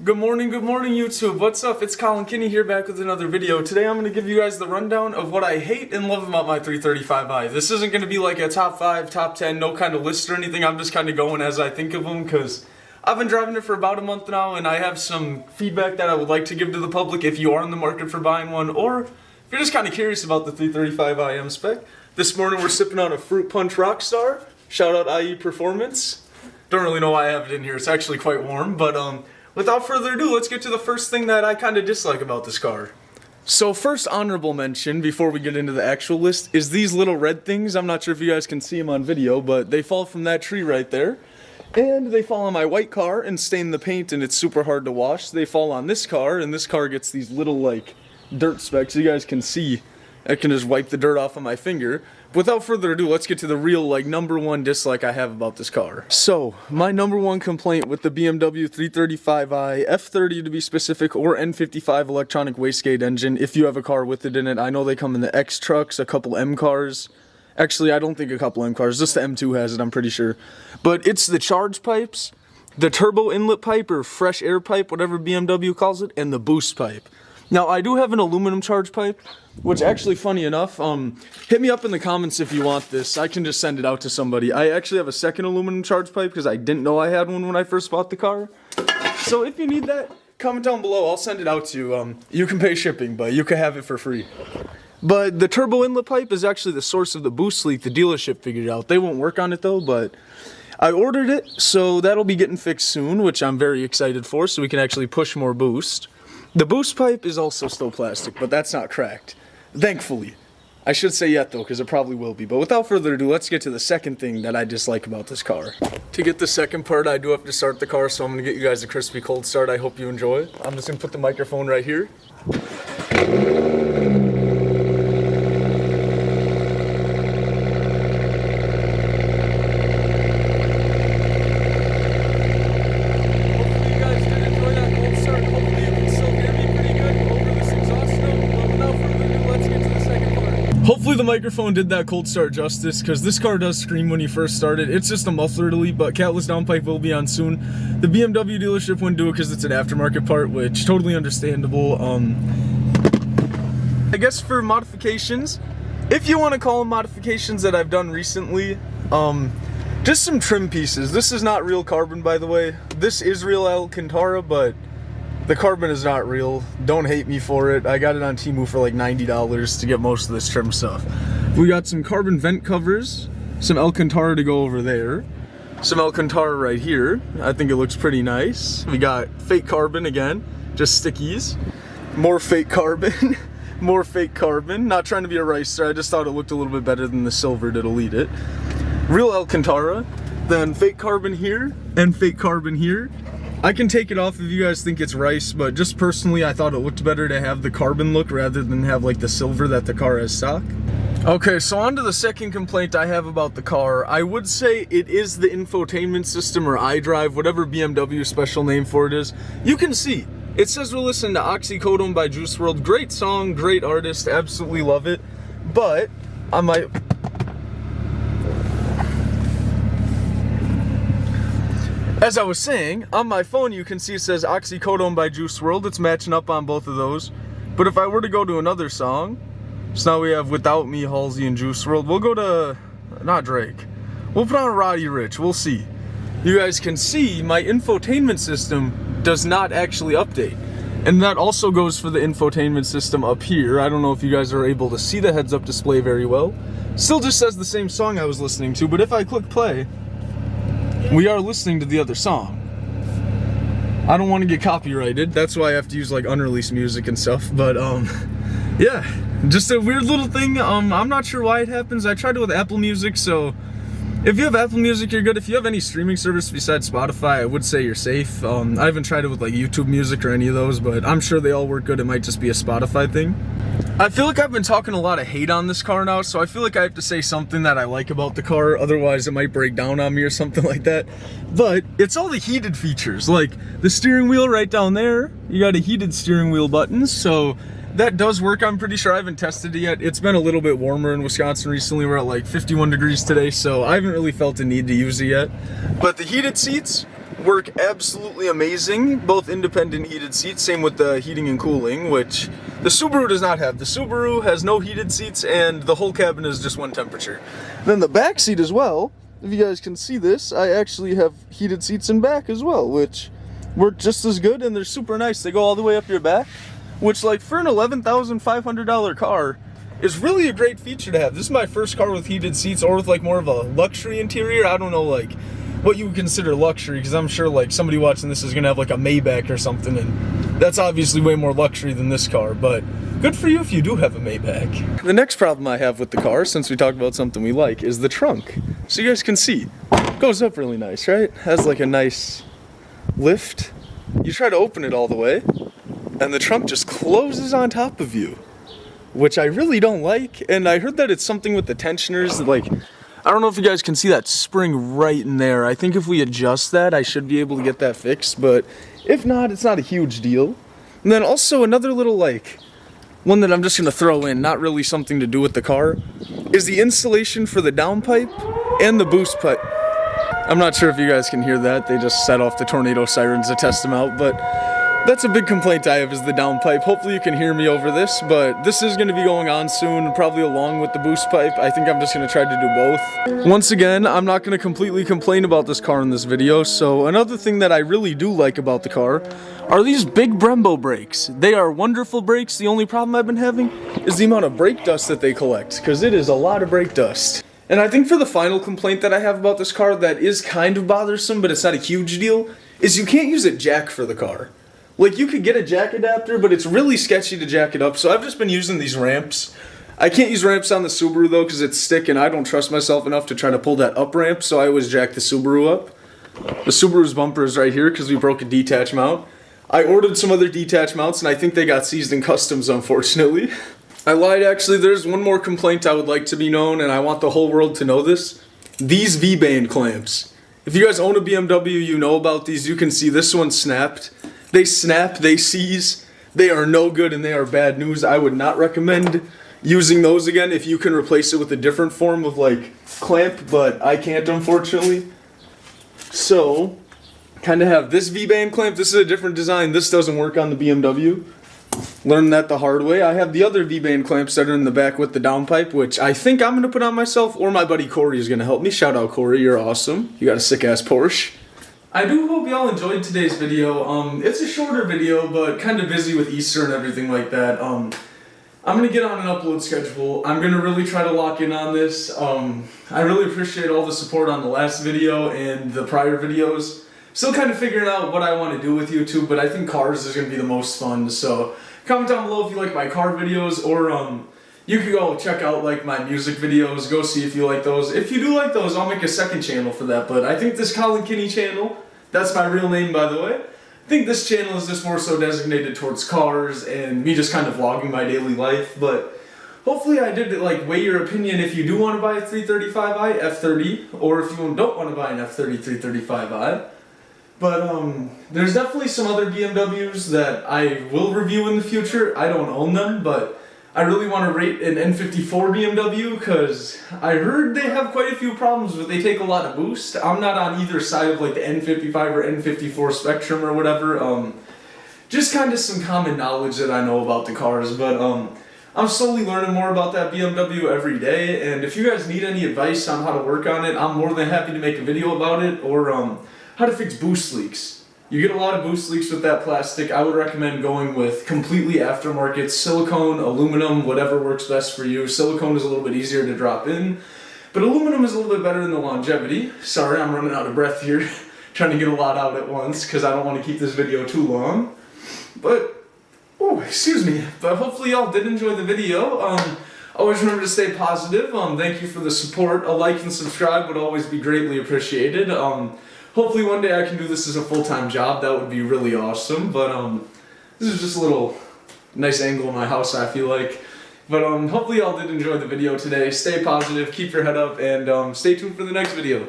Good morning YouTube. What's up? It's Colin Kinney here back with another video. Today I'm going to give you guys the rundown of what I hate and love about my 335i. This isn't going to be like a top 5, top 10, no kind of list or anything. I'm just kind of going as I think of them because I've been driving it for about a month now and I have some feedback that I would like to give to the public if you are in the market for buying one, or if you're just kind of curious about the 335i M spec. This morning we're sipping on a Fruit Punch Rockstar. Shout out IE Performance. Don't really know why I have it in here. It's actually quite warm, but without further ado, let's get to the first thing that I kind of dislike about this car. So first honorable mention, before we get into the actual list, is these little red things. I'm not sure if you guys can see them on video, but they fall from that tree right there. And they fall on my white car and stain the paint, and it's super hard to wash. They fall on this car, and this car gets these little, like, dirt specks. You guys can see. I can just wipe the dirt off of my finger. Without further ado, let's get to the real, like, number one dislike I have about this car. So, my number one complaint with the BMW 335i, F30 to be specific, or N55 electronic wastegate engine, if you have a car with it in it. I know they come in the X trucks, a couple M cars. Actually, I don't think a couple M cars, just the M2 has it, I'm pretty sure. But it's the charge pipes, the turbo inlet pipe, or fresh air pipe, whatever BMW calls it, and the boost pipe. Now, I do have an aluminum charge pipe, which actually, funny enough, hit me up in the comments if you want this. I can just send it out to somebody. I actually have a second aluminum charge pipe because I didn't know I had one when I first bought the car. So if you need that, comment down below. I'll send it out to you. You can pay shipping, but you can have it for free. But the turbo inlet pipe is actually the source of the boost leak the dealership figured out. They won't work on it though, but I ordered it, so that'll be getting fixed soon, which I'm very excited for, so we can actually push more boost. The boost pipe is also still plastic, but that's not cracked. Thankfully. I should say yet though, because it probably will be. But without further ado, let's get to the second thing that I dislike about this car. To get the second part, I do have to start the car, so I'm going to get you guys a crispy cold start. I hope you enjoy it. I'm just going to put the microphone right here. Hopefully the microphone did that cold start justice, because this car does scream when you first start it. It's just a muffler delete, but catless downpipe will be on soon. The BMW dealership wouldn't do it because it's an aftermarket part, which totally understandable. I guess for modifications, if you want to call them modifications that I've done recently, just some trim pieces. This is not real carbon, by the way. This is real Alcantara, but the carbon is not real. Don't hate me for it. I got it on Temu for like $90 to get most of this trim stuff. We got some carbon vent covers, some Alcantara to go over there, some Alcantara right here. I think it looks pretty nice. We got fake carbon again, just stickies. More fake carbon, more fake carbon. Not trying to be a ricer, I just thought it looked a little bit better than the silver to delete it. Real Alcantara, then fake carbon here, and fake carbon here. I can take it off if you guys think it's rice, but just personally I thought it looked better to have the carbon look rather than have like the silver that the car has stock. Okay, so on to the second complaint I have about the car. I would say it is the infotainment system, or iDrive, whatever BMW special name for it is. You can see, it says we're listening to Oxycodone by Juice WRLD. Great song, great artist, absolutely love it. But I might... As I was saying, on my phone you can see it says Oxycodone by Juice WRLD. It's matching up on both of those. But if I were to go to another song, so now we have Without Me, Halsey, and Juice WRLD. We'll go to, not Drake. We'll put on Roddy Ricch, we'll see. You guys can see my infotainment system does not actually update. And that also goes for the infotainment system up here. I don't know if you guys are able to see the heads-up display very well. Still just says the same song I was listening to, but if I click play, we are listening to the other song. I don't want to get copyrighted, that's why I have to use like unreleased music and stuff, but yeah, just a weird little thing. I'm not sure why it happens. I tried it with Apple Music, so if you have Apple Music, you're good. If you have any streaming service besides Spotify, I would say you're safe. I haven't tried it with like YouTube Music or any of those, but I'm sure they all work good. It might just be a Spotify thing. I feel like I've been talking a lot of hate on this car now, so I feel like I have to say something that I like about the car, otherwise it might break down on me or something like that. But it's all the heated features, like the steering wheel right down there. You got a heated steering wheel button, so that does work. I'm pretty sure. I haven't tested it yet. It's been a little bit warmer in Wisconsin recently. We're at like 51 degrees today, so I haven't really felt the need to use it yet. But the heated seats, work absolutely amazing. Both independent heated seats, same with the heating and cooling, which the Subaru does not have. The Subaru has no heated seats and the whole cabin is just one temperature. Then the back seat as well, if you guys can see this, I actually have heated seats in back as well, which work just as good and they're super nice. They go all the way up your back, which like for an $11,500 car is really a great feature to have. This is my first car with heated seats or with like more of a luxury interior. I don't know like what you would consider luxury, because I'm sure like somebody watching this is gonna have like a Maybach or something, and that's obviously way more luxury than this car, but good for you if you do have a Maybach. The next problem I have with the car, since we talked about something we like, is the trunk. So you guys can see, it goes up really nice, right? Has like a nice lift. You try to open it all the way, and the trunk just closes on top of you, which I really don't like. And I heard that it's something with the tensioners, like, I don't know if you guys can see that spring right in there. I think if we adjust that, I should be able to get that fixed, but if not, it's not a huge deal. And then also another little like, one that I'm just gonna throw in, not really something to do with the car, is the insulation for the downpipe and the boost pipe. I'm not sure if you guys can hear that. They just set off the tornado sirens to test them out, but that's a big complaint I have, is the downpipe. Hopefully you can hear me over this, but this is going to be going on soon, probably along with the boost pipe. I think I'm just going to try to do both. Once again, I'm not going to completely complain about this car in this video, so another thing that I really do like about the car are these big Brembo brakes. They are wonderful brakes. The only problem I've been having is the amount of brake dust that they collect, because it is a lot of brake dust. And I think for the final complaint that I have about this car that is kind of bothersome, but it's not a huge deal, is you can't use a jack for the car. Like, you could get a jack adapter, but it's really sketchy to jack it up, so I've just been using these ramps. I can't use ramps on the Subaru, though, because it's stick, and I don't trust myself enough to try to pull that up ramp, so I always jack the Subaru up. The Subaru's bumper is right here, because we broke a detach mount. I ordered some other detach mounts, and I think they got seized in customs, unfortunately. I lied, actually. There's one more complaint I would like to be known, and I want the whole world to know this. These V-band clamps. If you guys own a BMW, you know about these. You can see this one snapped. They snap, they seize, they are no good, and they are bad news. I would not recommend using those again if you can replace it with a different form of like clamp, but I can't, unfortunately. So, kind of have this V-band clamp. This is a different design. This doesn't work on the BMW. Learned that the hard way. I have the other V-band clamps that are in the back with the downpipe, which I think I'm going to put on myself, or my buddy Corey is going to help me. Shout out Corey, you're awesome. You got a sick-ass Porsche. I do hope y'all enjoyed today's video. It's a shorter video, but kind of busy with Easter and everything like that. I'm going to get on an upload schedule. I'm going to really try to lock in on this. I really appreciate all the support on the last video and the prior videos. Still kind of figuring out what I want to do with YouTube, but I think cars is going to be the most fun. So comment down below if you like my car videos, or you can go check out like my music videos, go see if you like those. If you do like those, I'll make a second channel for that, but I think this Colin Kinney channel, that's my real name by the way, I think this channel is just more so designated towards cars and me just kind of vlogging my daily life, but hopefully I did like weigh your opinion if you do want to buy a 335i F30, or if you don't want to buy an F30 335i. But there's definitely some other BMWs that I will review in the future. I don't own them, but I really want to rate an N54 BMW because I heard they have quite a few problems, but they take a lot of boost. I'm not on either side of like the N55 or N54 spectrum or whatever. Just kind of some common knowledge that I know about the cars, but I'm slowly learning more about that BMW every day, and if you guys need any advice on how to work on it, I'm more than happy to make a video about it, or how to fix boost leaks. You get a lot of boost leaks with that plastic. I would recommend going with completely aftermarket silicone, aluminum, whatever works best for you. Silicone is a little bit easier to drop in, but aluminum is a little bit better in the longevity. Sorry, I'm running out of breath here, trying to get a lot out at once because I don't want to keep this video too long. But, oh, excuse me. But hopefully y'all did enjoy the video. Always remember to stay positive. Thank you for the support. A like and subscribe would always be greatly appreciated. Hopefully one day I can do this as a full-time job. That would be really awesome. But this is just a little nice angle in my house, I feel like. But hopefully y'all did enjoy the video today. Stay positive, keep your head up, and stay tuned for the next video.